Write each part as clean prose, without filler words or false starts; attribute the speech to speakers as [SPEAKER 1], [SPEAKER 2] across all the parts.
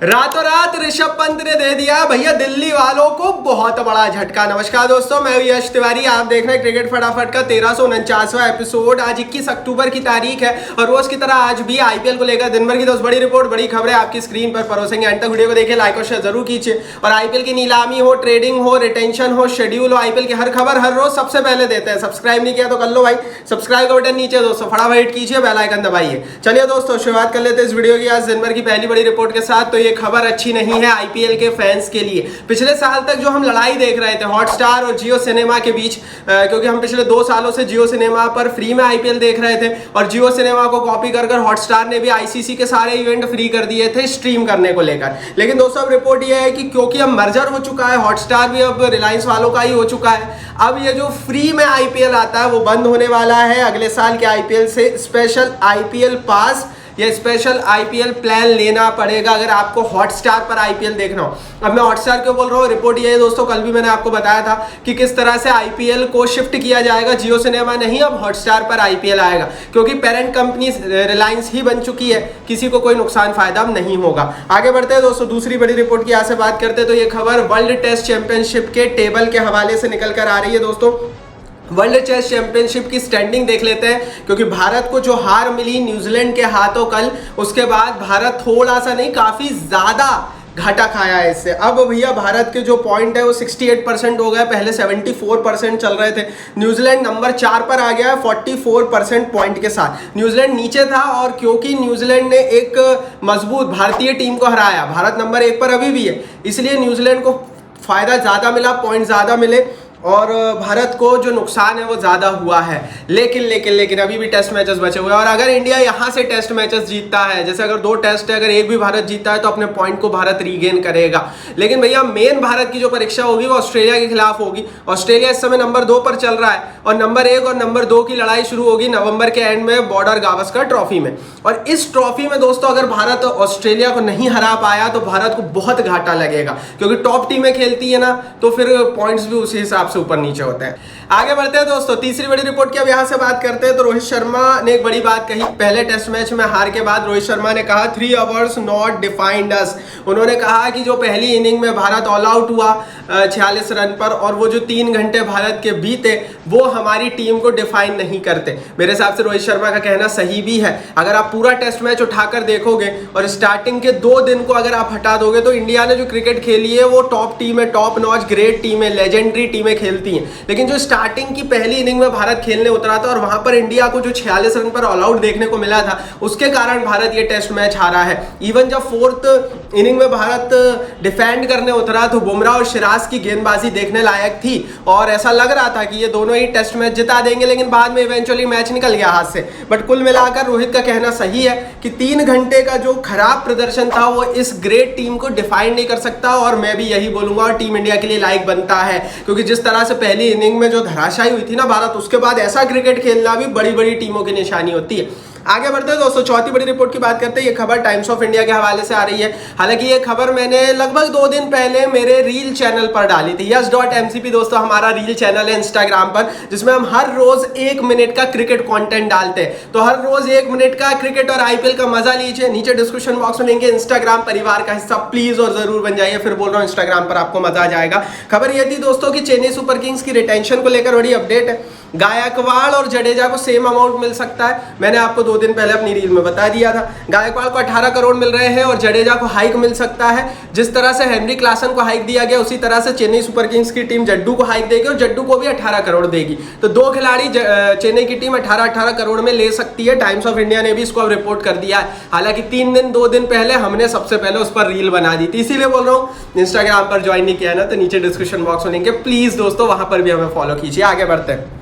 [SPEAKER 1] रातों रात ऋषभ पंत ने दे दिया भैया दिल्ली वालों को बहुत बड़ा झटका। नमस्कार दोस्तों, मैं यश तिवारी, आप देख रहे हैं क्रिकेट फटाफट का 1349वां एपिसोड। आज 21 अक्टूबर की तारीख है और रोज की तरह आज भी आईपीएल को लेकर दिन भर की 10 बड़ी रिपोर्ट, बड़ी खबरें आपकी स्क्रीन पर परोसेंगे। एंड तक वीडियो को देखिए, लाइक और शेयर जरूर कीजिए। और आईपीएल की नीलामी हो, ट्रेडिंग हो, रिटेंशन हो, शेड्यूल हो, आईपीएल की हर खबर हर रोज सबसे पहले देते हैं। सब्सक्राइब नहीं किया तो कर लो भाई, सब्सक्राइब का बटन नीचे दोस्तों फटाफट कीजिए, बेल आइकन दबाइए। चलिए दोस्तों, शुरुआत कर लेते हैं इस वीडियो की आज दिन भर की पहली बड़ी रिपोर्ट के साथ। तो ये खबर अच्छी नहीं है आईपीएल के फैंस के लिए। पिछले साल तक जो हम लड़ाई देख रहे थे हॉटस्टार और जियो सिनेमा के बीच, क्योंकि हम पिछले 2 सालों से जियो सिनेमा पर फ्री में आईपीएल देख रहे थे और जियो सिनेमा को कॉपी कर हॉटस्टार ने भी आईसीसी के सारे इवेंट फ्री कर दिए थे स्ट्रीम करने को लेकर। लेकिन दोस्तों अब रिपोर्ट यह है कि क्योंकि अब मर्जर हो चुका है, हॉटस्टार भी अब रिलायंस वालों का ही हो चुका है, अब ये जो फ्री में आईपीएल आता है वो बंद होने वाला है। अगले साल के आईपीएल से स्पेशल आईपीएल पास या स्पेशल आईपीएल प्लान लेना पड़ेगा अगर आपको हॉटस्टार पर आईपीएल देखना हो। अब मैं हॉटस्टार क्यों बोल रहा हूँ, रिपोर्ट ये है दोस्तों, कल भी मैंने आपको बताया था कि किस तरह से आईपीएल को शिफ्ट किया जाएगा। जियो सिनेमा नहीं, अब हॉटस्टार पर आईपीएल आएगा क्योंकि पेरेंट कंपनी रिलायंस ही बन चुकी है, किसी को कोई नुकसान फायदा नहीं होगा। आगे बढ़ते हैं दोस्तों, दूसरी बड़ी रिपोर्ट की यहाँ से बात करते हैं। तो ये खबर वर्ल्ड टेस्ट चैंपियनशिप के टेबल के हवाले से निकल कर आ रही है दोस्तों। वर्ल्ड चेस चैंपियनशिप की स्टैंडिंग देख लेते हैं, क्योंकि भारत को जो हार मिली न्यूजीलैंड के हाथों कल, उसके बाद भारत थोड़ा सा नहीं काफी ज्यादा घाटा खाया है इससे। अब भैया भारत के जो पॉइंट है वो 68% हो गए, पहले 74% चल रहे थे। न्यूजीलैंड नंबर 4 पर आ गया है 44% पॉइंट के साथ। न्यूजीलैंड नीचे था और क्योंकि न्यूजीलैंड ने एक मजबूत भारतीय टीम को हराया, भारत नंबर 1 पर अभी भी है, इसलिए न्यूजीलैंड को फायदा ज्यादा मिला, पॉइंट ज्यादा मिले और भारत को जो नुकसान है वो ज्यादा हुआ है। लेकिन अभी भी टेस्ट मैचेस बचे हुए हैं और अगर इंडिया यहां से टेस्ट मैचेस जीतता है, जैसे अगर 2 टेस्ट है, अगर एक भी भारत जीतता है तो अपने पॉइंट को भारत रीगेन करेगा। लेकिन भैया मेन भारत की जो परीक्षा होगी वो ऑस्ट्रेलिया के खिलाफ होगी। ऑस्ट्रेलिया इस समय नंबर 2 पर चल रहा है और नंबर 1 और नंबर 2 की लड़ाई शुरू होगी नवंबर के एंड में बॉर्डर गावस्कर ट्रॉफी में। और इस ट्रॉफी में दोस्तों अगर भारत ऑस्ट्रेलिया को नहीं हरा पाया तो भारत को बहुत घाटा लगेगा, क्योंकि टॉप टीमें खेलती है ना, तो फिर पॉइंट्स भी उसी हिसाब से ऊपर नीचे होते हैं। आगे बढ़ते हैं दोस्तों, तीसरी बड़ी रिपोर्ट की अब यहां से बात करते हैं। तो रोहित शर्मा ने एक बड़ी बात कही पहले टेस्ट मैच में हार के बाद। रोहित शर्मा ने कहा 3 आवर्स नॉट डिफाइंड अस। उन्होंने कहा कि जो पहली इनिंग में भारत ऑल आउट हुआ 46 रन पर और वो जो 3 घंटे भारत के बीते वो हमारी टीम को डिफाइन नहीं करते। मेरे हिसाब से रोहित शर्मा का कहना सही भी है। अगर आप पूरा टेस्ट मैच उठाकर देखोगे और स्टार्टिंग के 2 दिन को अगर आप हटा दोगे तो इंडिया ने जो क्रिकेट खेली है वो टॉप टीम है, टॉप नॉच ग्रेट टीम है, लेजेंडरी टीमें खेलती हैं। लेकिन जो स्टार्टिंग की पहली इनिंग में भारत खेलने उतरा था और वहां पर इंडिया को जो 46 रन पर ऑल आउट देखने को मिला था, उसके कारण भारत ये टेस्ट मैच हारा है। इवन जब 4th इनिंग में भारत डिफेंड करने उतरा तो बुमराह और सिराज की गेंदबाजी देखने लायक थी और ऐसा लग रहा था कि ये दोनों ही टेस्ट मैच जिता देंगे, लेकिन बाद में इवेंचुअली मैच निकल गया हाथ से। बट कुल मिलाकर रोहित का कहना सही है कि 3 घंटे का जो खराब प्रदर्शन था वो इस ग्रेट टीम को डिफाइन नहीं कर सकता और मैं भी यही बोलूंगा और टीम इंडिया के लिए लायक बनता है, क्योंकि जिस तरह से पहली इनिंग में जो धराशायी हुई थी ना भारत, उसके बाद ऐसा क्रिकेट खेलना भी बड़ी बड़ी टीमों की निशानी होती है। आगे बढ़ते हैं दोस्तों, चौथी बड़ी रिपोर्ट की बात करते हैं। ये खबर टाइम्स ऑफ इंडिया के हवाले से आ रही है। हालांकि ये खबर मैंने लगभग 2 दिन पहले मेरे रील चैनल पर डाली थी। यस.mcp दोस्तों हमारा रील चैनल है इंस्टाग्राम पर, जिसमें हम हर रोज 1 मिनट का क्रिकेट कंटेंट डालते हैं। तो हर रोज 1 मिनट का क्रिकेट और आईपीएल का मजा लीजिए। नीचे डिस्क्रिप्शन बॉक्स में लेंगे, इंस्टाग्राम परिवार का हिस्सा प्लीज और जरूर बन जाइए। फिर बोल रहा हूँ इंस्टाग्राम पर आपको मजा आ जाएगा। खबर यह थी दोस्तों कि चेन्नई सुपर किंग्स की रिटेंशन को लेकर बड़ी अपडेट है। गायकवाड़ और जडेजा को सेम अमाउंट मिल सकता है, मैंने आपको 2 दिन पहले अपनी रील में बता दिया था। गायकवाड़ को 18 करोड़ मिल रहे हैं और जडेजा को हाइक मिल सकता है। जिस तरह से हेनरी क्लासन को हाइक दिया गया उसी तरह से चेन्नई सुपर किंग्स की टीम जड्डू को हाइक देगी और जड्डू को भी 18 करोड़ देगी। तो 2 खिलाड़ी चेन्नई की टीम 18-18 करोड़ में ले सकती है। टाइम्स ऑफ इंडिया ने भी इसको अब रिपोर्ट कर दिया है। हालांकि 2 दिन पहले हमने सबसे पहले उस पर रील बना दी थी, इसीलिए बोल रहा हूँ इंस्टाग्राम पर ज्वाइन नहीं किया ना तो नीचे डिस्क्रिप्शन बॉक्स में लिंक है, प्लीज दोस्तों वहां पर भी हमें फॉलो कीजिए। आगे बढ़ते हैं,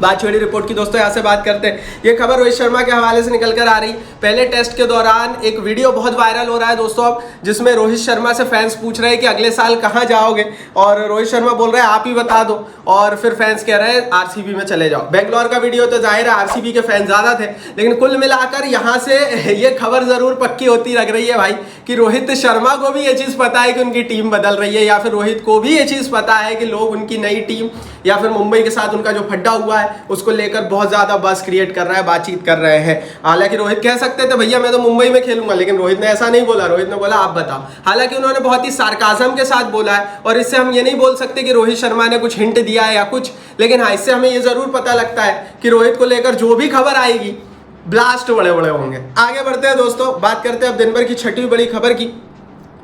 [SPEAKER 1] बात छोड़ी रिपोर्ट की दोस्तों, यहाँ से बात करते हैं। ये खबर रोहित शर्मा के हवाले से निकल कर आ रही। पहले टेस्ट के दौरान एक वीडियो बहुत वायरल हो रहा है दोस्तों अब, जिसमें रोहित शर्मा से फैंस पूछ रहे हैं कि अगले साल कहां जाओगे, और रोहित शर्मा बोल रहे हैं आप ही बता दो, और फिर फैंस कह रहे हैं आरसीबी में चले जाओ। बेंगलोर का वीडियो तो जाहिर है आरसीबी के फैंस ज्यादा थे, लेकिन कुल मिलाकर यहाँ से ये खबर जरूर पक्की होती लग रही है भाई कि रोहित शर्मा को भी ये चीज पता है कि उनकी टीम बदल रही है, या फिर रोहित को भी ये चीज पता है कि लोग उनकी नई टीम या फिर मुंबई के साथ उनका जो फड्डा हुआ है उसको लेकर बहुत ज़्यादा बस क्रिएट कर रहा है, बातचीत कर रहे हैं। हालांकि रोहित कह सकते थे भैया मैं तो मुंबई में खेलूंगा, लेकिन रोहित ने ऐसा नहीं बोला। रोहित ने बोला आप बताओ। हालांकि उन्होंने बहुत ही सार्काज़म के साथ बोला है और इससे हम ये नहीं बोल सकते कि रोहित शर्मा ने कुछ हिंट दिया है या कुछ, लेकिन हाँ इससे हमें ये ज़रूर पता लगता है कि रोहित को लेकर जो भी खबर आएगी ब्लास्ट बड़े बड़े होंगे। आगे बढ़ते हैं दोस्तों, बात करते हैं अब दिन भर की छठी बड़ी खबर की।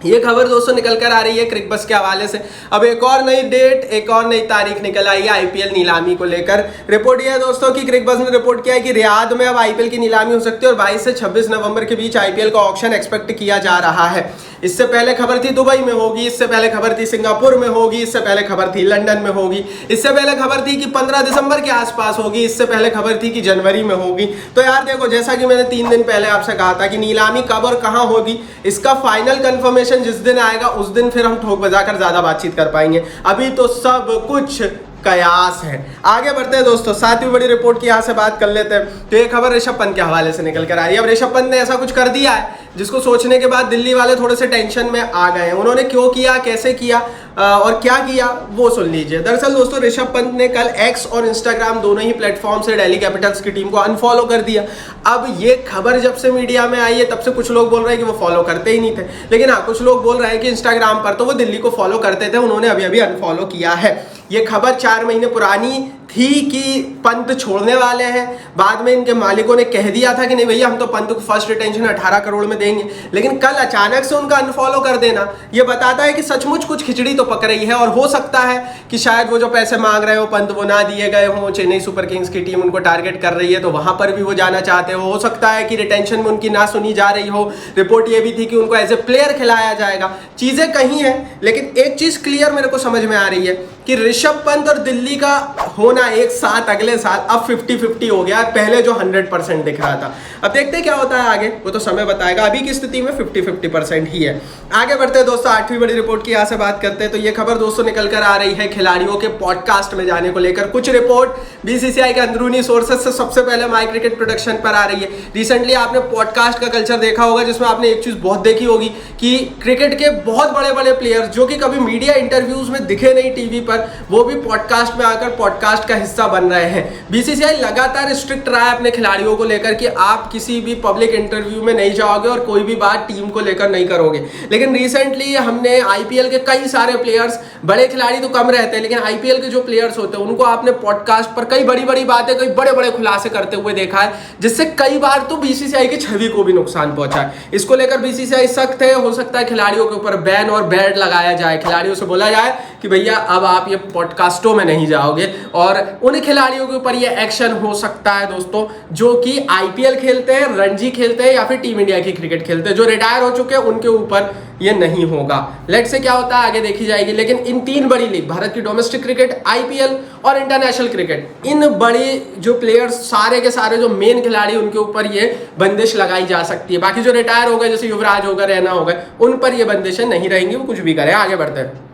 [SPEAKER 1] ये खबर दोस्तों निकल कर आ रही है क्रिकबस के हवाले से। अब एक और नई डेट, एक और नई तारीख निकल आई है आईपीएल नीलामी को लेकर। रिपोर्ट ये है दोस्तों कि क्रिकबस ने रिपोर्ट किया है कि रियाद में अब आईपीएल की नीलामी हो सकती है और 22 से 26 नवंबर के बीच आईपीएल का ऑक्शन एक्सपेक्ट किया जा रहा है। इससे पहले खबर थी दुबई में होगी, इससे पहले खबर थी सिंगापुर में होगी, इससे पहले खबर थी लंदन में होगी, इससे पहले खबर थी कि 15 दिसंबर के आसपास होगी, इससे पहले खबर थी कि जनवरी में होगी। तो यार देखो, जैसा कि मैंने 3 दिन पहले आपसे कहा था कि नीलामी कब और कहां होगी, इसका फाइनल कंफर्मेशन जिस दिन आएगा उस दिन फिर हम ठोक बजाकर ज्यादा बातचीत कर पाएंगे। अभी तो सब कुछ कयास है। आगे बढ़ते हैं दोस्तों, सातवीं बड़ी रिपोर्ट की यहां से बात कर लेते हैं। तो ये खबर ऋषभ पंत के हवाले से निकल कर आ रही है। अब ऋषभ पंत ने ऐसा कुछ कर दिया है जिसको सोचने के बाद दिल्ली वाले थोड़े से टेंशन में आ गए हैं। उन्होंने क्यों किया, कैसे किया और क्या किया वो सुन लीजिए। दरअसल दोस्तों ऋषभ पंत ने कल एक्स और इंस्टाग्राम दोनों ही प्लेटफॉर्म से दिल्ली कैपिटल्स की टीम को अनफॉलो कर दिया। अब ये खबर जब से मीडिया में आई है तब से कुछ लोग बोल रहे हैं कि वो फॉलो करते ही नहीं थे, लेकिन हाँ कुछ लोग बोल रहे हैं कि इंस्टाग्राम पर तो वो दिल्ली को फॉलो करते थे, उन्होंने अभी अभी अनफॉलो किया है। ये खबर 4 महीने पुरानी थी कि पंत छोड़ने वाले हैं। बाद में इनके मालिकों ने कह दिया था कि नहीं भैया हम तो पंत को फर्स्ट रिटेंशन 18 करोड़ में देंगे, लेकिन कल अचानक से उनका अनफॉलो कर देना ये बताता है कि सचमुच कुछ खिचड़ी तो पक रही है। और हो सकता है कि शायद वो जो पैसे मांग रहे हो पंत वो ना दिए गए हों, चेन्नई सुपर किंग्स की टीम उनको टारगेट कर रही है तो वहां पर भी वो जाना चाहते हो सकता है कि रिटेंशन में उनकी ना सुनी जा रही हो। रिपोर्ट ये भी थी कि उनको एज ए प्लेयर खिलाया जाएगा। चीजें कहीं हैं, लेकिन एक चीज क्लियर मेरे को समझ में आ रही है कि ऋषभ पंत और दिल्ली का होना एक साथ अगले साल अब 50-50 हो गया है, पहले जो 100% दिख रहा था। अब देखते हैं क्या होता है आगे, वो तो समय बताएगा। अभी की स्थिति में 50-50% ही है। आगे बढ़ते हैं दोस्तों, 8वीं बड़ी रिपोर्ट की यहां से बात करते हैं। तो ये खबर दोस्तों निकल कर आ रही है खिलाड़ियों के पॉडकास्ट में जाने को लेकर। कुछ रिपोर्ट बीसीसीआई के अंदरूनी सोर्सेस से सबसे पहले माई क्रिकेट प्रोडक्शन पर आ रही है। रिसेंटली आपने पॉडकास्ट का कल्चर देखा होगा जिसमें आपने एक चीज बहुत देखी होगी कि क्रिकेट के बहुत बड़े बड़े प्लेयर्स जो कि कभी मीडिया इंटरव्यूज में दिखे नहीं टीवी पर, वो भी पॉडकास्ट में आकर पॉडकास्ट का हिस्सा बन रहे हैं। बीसीसीआई लगातार स्ट्रिक्ट रहा है अपने खिलाड़ियों को लेकर कि आप किसी भी पब्लिक इंटरव्यू में नहीं जाओगे और कोई भी बात टीम को लेकर नहीं करोगे। लेकिन रिसेंटली हमने आईपीएल के कई सारे प्लेयर्स, बड़े खिलाड़ी तो कम रहते हैं लेकिन आईपीएल के जो प्लेयर्स होते हैं उनको आपने पॉडकास्ट पर कई बड़ी बड़ी बातें, कई बड़े बड़े खुलासे करते हुए देखा है, जिससे कई बार तो बीसीसीआई की छवि को भी नुकसान पहुंचा है। इसको लेकर बीसीसीआई सख्त है। हो सकता है खिलाड़ियों के ऊपर बैन और बैड लगाया जाए, खिलाड़ियों से बोला जाए कि भैया अब आप ये पॉडकास्टों में नहीं जाओगे, और उन खिलाड़ियों के ऊपर ये एक्शन हो सकता है दोस्तों जो कि आईपीएल खेलते हैं, रणजी खेलते हैं या फिर टीम इंडिया की क्रिकेट खेलते हैं। जो रिटायर हो चुके हैं उनके ऊपर ये नहीं होगा। लेट्स से क्या होता है आगे देखी जाएगी। लेकिन इन 3 बड़ी लीग, भारत की डोमेस्टिक क्रिकेट, आईपीएल और इंटरनेशनल क्रिकेट, इन बड़े जो प्लेयर्स सारे के सारे जो मेन खिलाड़ी उनके ऊपर ये बंदिश लगाई जा सकती है। बाकी जो रिटायर हो गए जैसे युवराज हो गए, रैना हो गए, उन पर ये बंदिशें नहीं रहेंगी, वो कुछ भी करें। आगे बढ़ते हैं,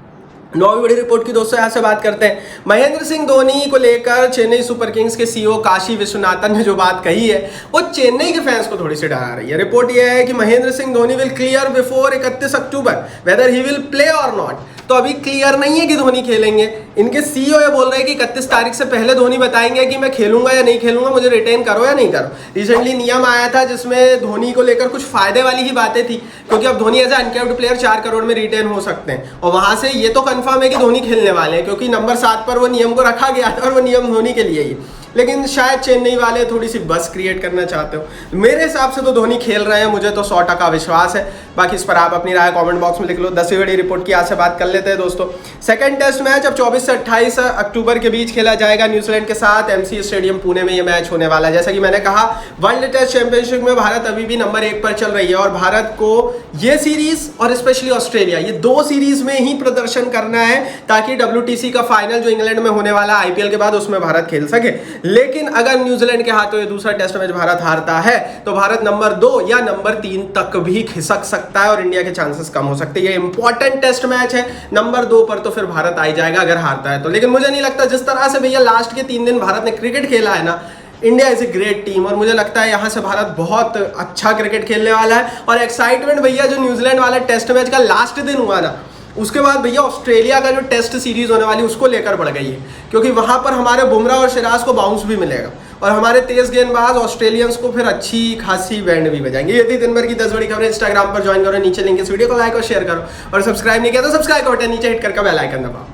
[SPEAKER 1] 9वीं बड़ी रिपोर्ट की दोस्तों यहां से बात करते हैं। महेंद्र सिंह धोनी को लेकर चेन्नई सुपर किंग्स के सीईओ काशी विश्वनाथन ने जो बात कही है वो चेन्नई के फैंस को थोड़ी सी डरा रही है। रिपोर्ट यह है कि Mahendra Singh Dhoni will clear before 31 October weather he will play और नॉट। तो अभी क्लियर नहीं है कि धोनी खेलेंगे। इनके सीईओ ये बोल रहे हैं कि 31 तारीख से पहले धोनी बताएंगे कि मैं खेलूंगा या नहीं खेलूंगा, मुझे रिटेन करो या नहीं करो। रिसेंटली नियम आया था जिसमें धोनी को लेकर कुछ फायदे वाली ही बातें थी, क्योंकि अब Dhoni as a uncapped player 4 crore में रिटेन हो सकते हैं, और वहां से ये तो कंफर्म है कि धोनी खेलने वाले हैं, क्योंकि नंबर 7 पर वो नियम को रखा गया था और वो नियम धोनी के लिए ही। लेकिन शायद चेन्नई वाले थोड़ी सी बस क्रिएट करना चाहते हो। मेरे हिसाब से तो धोनी खेल रहे हैं, मुझे तो 100% विश्वास है। बाकी इस पर आप अपनी राय कमेंट बॉक्स में लिख लो। 10वीं बड़ी रिपोर्ट की आज से बात कर लेते हैं दोस्तों। सेकंड टेस्ट मैच अब 24 से 28 अक्टूबर के बीच खेला जाएगा न्यूजीलैंड के साथ। एमसी स्टेडियम पुणे में ये मैच होने वाला है। जैसा कि मैंने कहा, वर्ल्ड टेस्ट चैंपियनशिप में भारत अभी भी नंबर 1 पर चल रही है और भारत को ये सीरीज और स्पेशली ऑस्ट्रेलिया, ये 2 सीरीज में ही प्रदर्शन करना है ताकि WTC का फाइनल जो इंग्लैंड में होने वाला आईपीएल के बाद उसमें भारत खेल सके। लेकिन अगर न्यूजीलैंड के हाथों ये दूसरा टेस्ट मैच भारत हारता है तो भारत नंबर 2 या नंबर 3 तक भी खिसक सकता है और इंडिया के चांसेस कम हो सकते हैं। ये इंपॉर्टेंट टेस्ट मैच है, नंबर 2 पर तो फिर भारत आ जाएगा अगर हारता है तो। लेकिन मुझे नहीं लगता, जिस तरह से भैया लास्ट के 3 दिन भारत ने क्रिकेट खेला है ना, India is a great team, और मुझे लगता है यहां से भारत बहुत अच्छा क्रिकेट खेलने वाला है। और एक्साइटमेंट भैया जो न्यूजीलैंड वाला टेस्ट मैच का लास्ट दिन हुआ ना, उसके बाद भैया ऑस्ट्रेलिया का जो टेस्ट सीरीज होने वाली उसको लेकर बढ़ गई है, क्योंकि वहां पर हमारे बुमराह और सिराज को बाउंस भी मिलेगा और हमारे तेज गेंदबाज ऑस्ट्रेलियंस को फिर अच्छी खासी बैंड भी बजाएंगे। ये थी दिन भर की 10 बड़ी खबरें। इंस्टाग्राम पर ज्वाइन करो, नीचे लिंक इस वीडियो को लाइक और शेयर करो और सब्सक्राइब नहीं किया तो सब्सक्राइब करो, नीचे हिट करके बेल आइकन दबाओ।